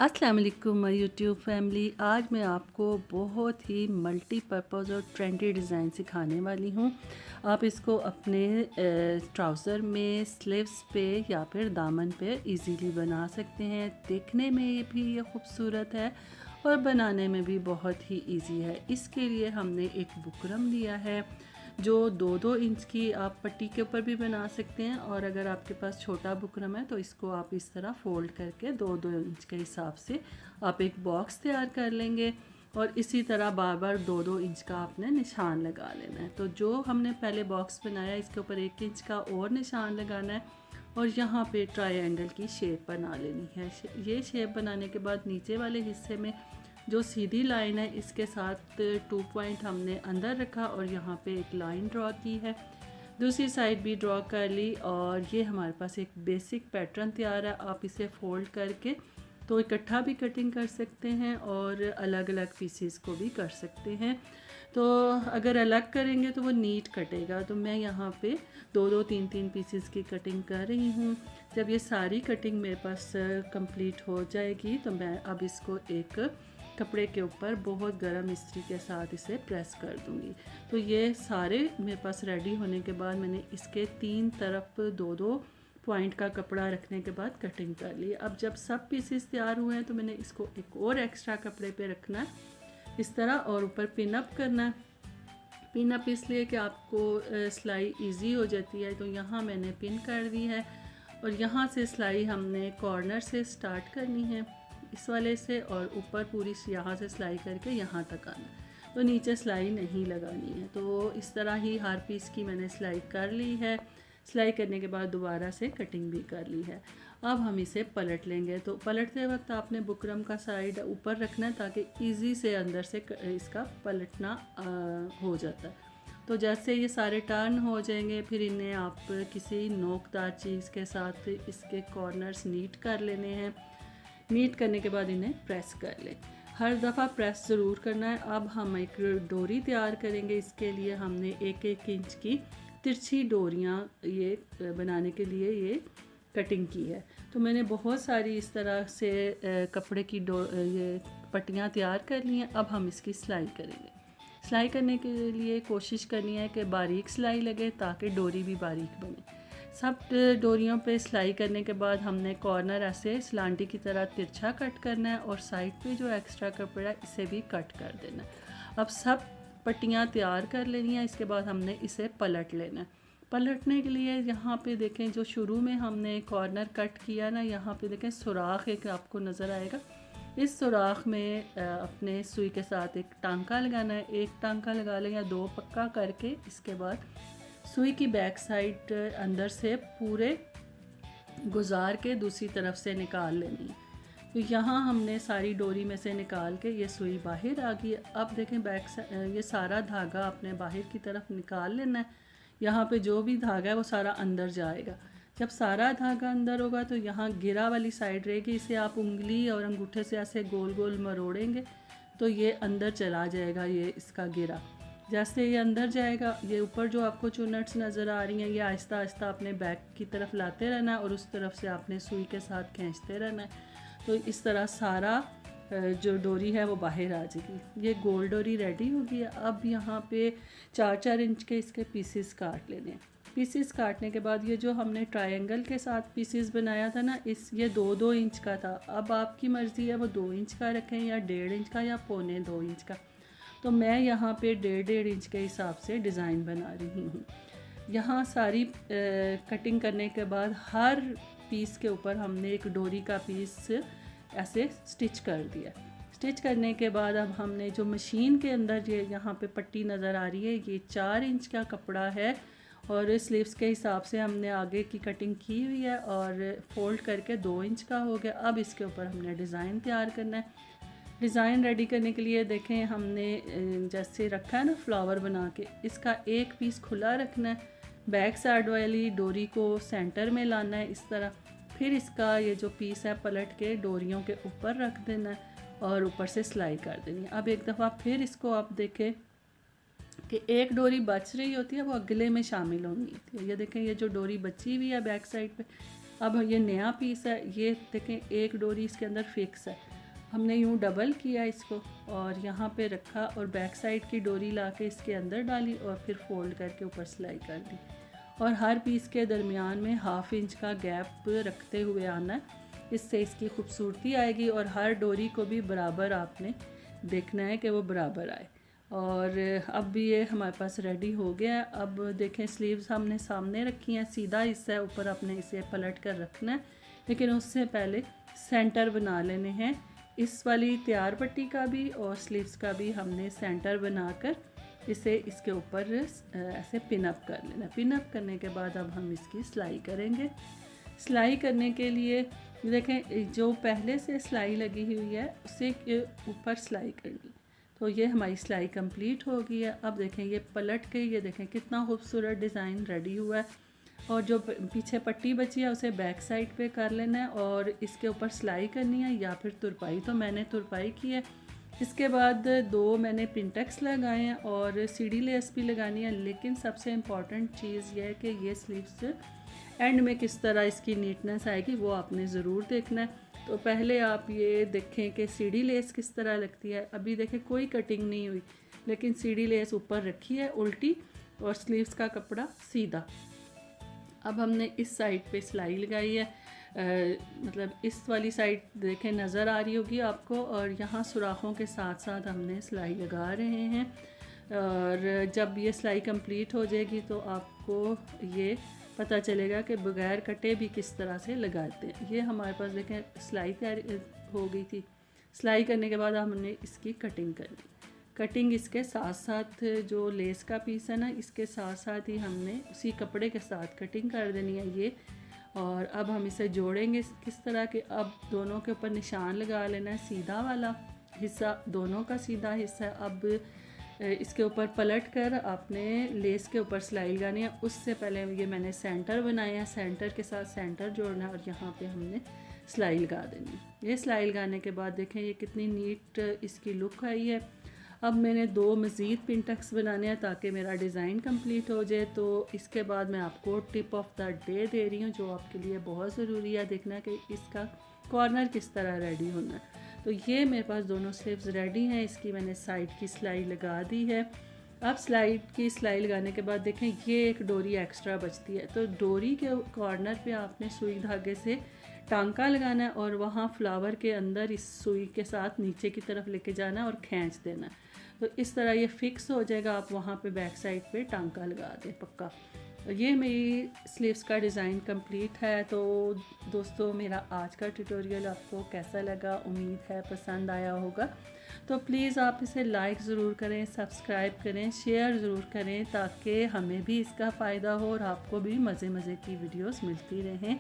अस्सलाम वालेकुम my YouTube family. आज मैं आपको बहुत ही मल्टीपर्पज़ और ट्रेंडी डिज़ाइन सिखाने वाली हूँ। आप इसको अपने ट्राउज़र में, स्लीव्स पे या फिर दामन पे इजीली बना सकते हैं। देखने में भी ये खूबसूरत है और बनाने में भी बहुत ही इजी है। इसके लिए हमने एक बुकरम लिया है जो 2-2 इंच की आप पट्टी के ऊपर भी बना सकते हैं, और अगर आपके पास छोटा बुकरम है तो इसको आप इस तरह फ़ोल्ड करके 2-2 इंच के हिसाब से आप एक बॉक्स तैयार कर लेंगे। और इसी तरह बार बार 2-2 इंच का आपने निशान लगा लेना है। तो जो हमने पहले बॉक्स बनाया इसके ऊपर 1 इंच का और निशान लगाना है और यहाँ पे ट्रायंगल की शेप बना लेनी है। ये शेप बनाने के बाद नीचे वाले हिस्से में जो सीधी लाइन है इसके साथ 2 पॉइंट हमने अंदर रखा और यहाँ पे एक लाइन ड्रॉ की है। दूसरी साइड भी ड्रॉ कर ली और ये हमारे पास एक बेसिक पैटर्न तैयार है। आप इसे फोल्ड करके तो इकट्ठा भी कटिंग कर सकते हैं और अलग अलग पीसेस को भी कर सकते हैं। तो अगर अलग करेंगे तो वो नीट कटेगा। तो मैं यहाँ पे 2-2, 3-3 पीसेस की कटिंग कर रही हूँ। जब ये सारी कटिंग मेरे पास कंप्लीट हो जाएगी तो मैं अब इसको एक कपड़े के ऊपर बहुत गर्म इस्त्री के साथ इसे प्रेस कर दूंगी। तो ये सारे मेरे पास रेडी होने के बाद मैंने इसके 3 तरफ 2-2 पॉइंट का कपड़ा रखने के बाद कटिंग कर ली। अब जब सब पीसेस तैयार हुए हैं तो मैंने इसको एक और एक्स्ट्रा कपड़े पे रखना है इस तरह, और ऊपर पिन अप करना है। पिन अप इसलिए कि आपको सिलाई इजी हो जाती है। तो यहाँ मैंने पिन कर दी है और यहाँ से सिलाई हमने कॉर्नर से स्टार्ट करनी है इस वाले से, और ऊपर पूरी यहाँ से सिलाई करके यहाँ तक आना। तो नीचे सिलाई नहीं लगानी है। तो इस तरह ही हर पीस की मैंने सिलाई कर ली है। सिलाई करने के बाद दोबारा से कटिंग भी कर ली है। अब हम इसे पलट लेंगे। तो पलटते वक्त आपने बुकरम का साइड ऊपर रखना है ताकि इजी से अंदर से इसका पलटना हो जाता है। तो जैसे ये सारे टर्न हो जाएंगे फिर इन्हें आप किसी नोकदार चीज़ के साथ इसके कॉर्नर्स नीट कर लेने हैं। नीट करने के बाद इन्हें प्रेस कर लें। हर दफ़ा प्रेस ज़रूर करना है। अब हम एक डोरी तैयार करेंगे। इसके लिए हमने 1-1 इंच की तिरछी डोरियाँ ये बनाने के लिए ये कटिंग की है। तो मैंने बहुत सारी इस तरह से कपड़े की ये पट्टियाँ तैयार कर ली हैं। अब हम इसकी सिलाई करेंगे। सिलाई करने के लिए कोशिश करनी है कि बारीक सिलाई लगे ताकि डोरी भी बारीक बने। सब डोरियों पे सिलाई करने के बाद हमने कॉर्नर ऐसे सलांटी की तरह तिरछा कट करना है और साइड पे जो एक्स्ट्रा कपड़ा है इसे भी कट कर देना है। अब सब पट्टियाँ तैयार कर लेनी है। इसके बाद हमने इसे पलट लेना है। पलटने के लिए यहाँ पे देखें जो शुरू में हमने कॉर्नर कट किया ना, यहाँ पे देखें सुराख एक आपको नज़र आएगा। इस सुराख में अपने सुई के साथ एक टांका लगाना है। एक टांका लगा लें या 2 पक्का करके इसके बाद सुई की बैक साइड अंदर से पूरे गुजार के दूसरी तरफ से निकाल लेनी है। तो यहाँ हमने सारी डोरी में से निकाल के ये सुई बाहर आ गई। अब देखें बैक साइड ये सारा धागा अपने बाहर की तरफ निकाल लेना है। यहाँ पे जो भी धागा है वो सारा अंदर जाएगा। जब सारा धागा अंदर होगा तो यहाँ गिरा वाली साइड रहेगी। इसे आप उंगली और अंगूठे से ऐसे गोल गोल मरोड़ेंगे तो ये अंदर चला जाएगा। ये इसका गिरा जैसे ये अंदर जाएगा, ये ऊपर जो आपको चुनट्स नज़र आ रही हैं ये आहिस्ता आहिस्ता अपने बैक की तरफ लाते रहना है और उस तरफ से आपने सुई के साथ खींचते रहना है। तो इस तरह सारा जो डोरी है वो बाहर आ जाएगी। ये गोल डोरी रेडी होगी। अब यहाँ पे 4-4 इंच के इसके पीसेस काट लेने हैं। पीसेस काटने के बाद ये जो हमने ट्रायंगल के साथ पीसेस बनाया था ना, ये 2-2 इंच का था। अब आपकी मर्ज़ी है वो 2 इंच का रखें या 1.5 इंच का या 1.25-2 इंच का। तो मैं यहाँ पे 1.5 इंच के हिसाब से डिज़ाइन बना रही हूँ। यहाँ सारी कटिंग करने के बाद हर पीस के ऊपर हमने एक डोरी का पीस ऐसे स्टिच कर दिया। स्टिच करने के बाद अब हमने जो मशीन के अंदर ये यहाँ पे पट्टी नज़र आ रही है ये 4 इंच का कपड़ा है और स्लीव्स के हिसाब से हमने आगे की कटिंग की हुई है और फोल्ड करके 2 इंच का हो गया। अब इसके ऊपर हमने डिज़ाइन तैयार करना है। डिज़ाइन रेडी करने के लिए देखें हमने जैसे रखा है ना फ्लावर बना के, इसका एक पीस खुला रखना है। बैक साइड वाली डोरी को सेंटर में लाना है इस तरह। फिर इसका ये जो पीस है पलट के डोरियों के ऊपर रख देना है और ऊपर से सिलाई कर देनी है। अब एक दफ़ा फिर इसको आप देखें कि एक डोरी बच रही होती है वो अगले में शामिल होनी होती है। ये देखें ये जो डोरी बची हुई है बैक साइड पे अब ये नया पीस है, ये देखें एक डोरी इसके अंदर फिक्स है, हमने यूँ डबल किया इसको और यहाँ पे रखा और बैक साइड की डोरी ला के इसके अंदर डाली और फिर फोल्ड करके ऊपर सिलाई कर दी। और हर पीस के दरमियान में 1/2 इंच का गैप रखते हुए आना है, इससे इसकी खूबसूरती आएगी। और हर डोरी को भी बराबर आपने देखना है कि वो बराबर आए। और अब भी ये हमारे पास रेडी हो गया है। अब देखें स्लीव्स हमने सामने रखी हैं, सीधा हिस्सा है, ऊपर अपने इसे पलट कर रखना है, लेकिन उससे पहले सेंटर बना लेने हैं। इस वाली तैयार पट्टी का भी और स्लीव्स का भी हमने सेंटर बनाकर इसे इसके ऊपर ऐसे पिन अप कर लेना। पिन अप करने के बाद अब हम इसकी सिलाई करेंगे। सिलाई करने के लिए देखें जो पहले से सिलाई लगी हुई है उसे ऊपर सिलाई करनी। तो ये हमारी सिलाई कंप्लीट हो गई है। अब देखें ये पलट के ये देखें कितना खूबसूरत डिज़ाइन रेडी हुआ है। और जो पीछे पट्टी बची है उसे बैक साइड पे कर लेना है और इसके ऊपर सिलाई करनी है या फिर तुरपाई। तो मैंने तुरपाई की है। इसके बाद 2 मैंने पिंटेक्स लगाए हैं और सीढ़ी लेस भी लगानी है। लेकिन सबसे इम्पॉर्टेंट चीज़ ये है कि ये स्लीव्स एंड में किस तरह इसकी नीटनेस आएगी वो आपने ज़रूर देखना है। तो पहले आप ये देखें कि सीढ़ी लेस किस तरह लगती है। अभी देखें कोई कटिंग नहीं हुई, लेकिन सीढ़ी लेस ऊपर रखी है उल्टी और स्लीव्स का कपड़ा सीधा। अब हमने इस साइड पे सिलाई लगाई है, मतलब इस वाली साइड देखें नज़र आ रही होगी आपको। और यहाँ सुराखों के साथ साथ हमने सिलाई लगा रहे हैं। और जब ये सिलाई कंप्लीट हो जाएगी तो आपको ये पता चलेगा कि बगैर कटे भी किस तरह से लगाते हैं। ये हमारे पास देखें सिलाई तैयार हो गई थी। सिलाई करने के बाद हमने इसकी कटिंग कर ली। कटिंग इसके साथ साथ जो लेस का पीस है ना, इसके साथ साथ ही हमने उसी कपड़े के साथ कटिंग कर देनी है ये। और अब हम इसे जोड़ेंगे किस तरह के। अब दोनों के ऊपर निशान लगा लेना है, सीधा वाला हिस्सा दोनों का सीधा हिस्सा। अब इसके ऊपर पलट कर आपने लेस के ऊपर सिलाई लगानी है। उससे पहले ये मैंने सेंटर बनाया है, सेंटर के साथ सेंटर जोड़ना है और यहाँ पे हमने सिलाई लगा देनी है। ये सिलाई लगाने के बाद देखें ये कितनी नीट इसकी लुक आई है। अब मैंने 2 मज़ीद पिंटक्स बनाने हैं ताकि मेरा डिज़ाइन कंप्लीट हो जाए। तो इसके बाद मैं आपको tip of the day they रही हूँ जो आपके लिए बहुत ज़रूरी है देखना कि इसका कॉर्नर किस तरह रेडी होना है। तो ये मेरे पास दोनों स्लीव्स रेडी हैं। इसकी मैंने साइड की सिलाई लगा दी है। अब साइड की सिलाई लगाने के बाद देखें ये एक डोरी एक्स्ट्रा बचती है, तो डोरी के कॉर्नर पे आपने सुई धागे से टांका लगाना है और वहाँ फ्लावर के अंदर इस सुई के साथ नीचे की तरफ लेके जाना है और खींच देना है। तो इस तरह ये फिक्स हो जाएगा। आप वहाँ पे बैक साइड पे टांका लगा दें पक्का। ये मेरी स्लीव्स का डिज़ाइन कंप्लीट है। तो दोस्तों मेरा आज का ट्यूटोरियल आपको कैसा लगा, उम्मीद है पसंद आया होगा। तो प्लीज़ आप इसे लाइक ज़रूर करें, सब्सक्राइब करें, शेयर ज़रूर करें ताकि हमें भी इसका फ़ायदा हो और आपको भी मज़े मज़े की वीडियोस मिलती रहें।